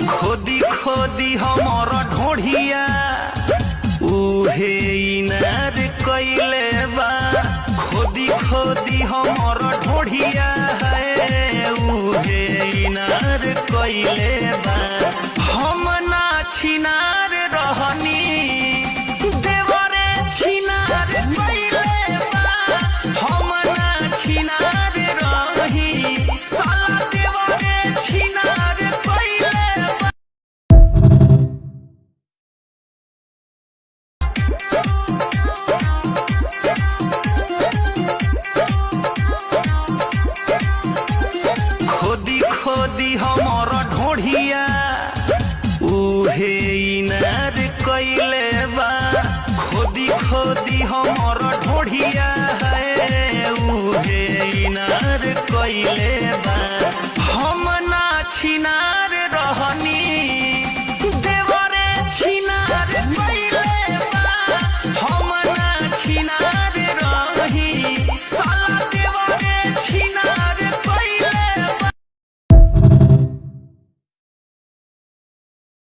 खोदी खोदी हमर ढोढ़िया उहे इनार कइले बा। खोदी खोदी हमर ढोढ़िया है उहे इनार कइले बा। हम ना छिनार रहनी देवरे छिनार कइले बा। हम ना छिनार रही साला देवरे छिनार कइले बा। खोदी खोदी हमर ढोढ़िया उहे इनार कइले बा। खोदी खोदी हमर ढोढ़िया है उहे इनार कइले बा।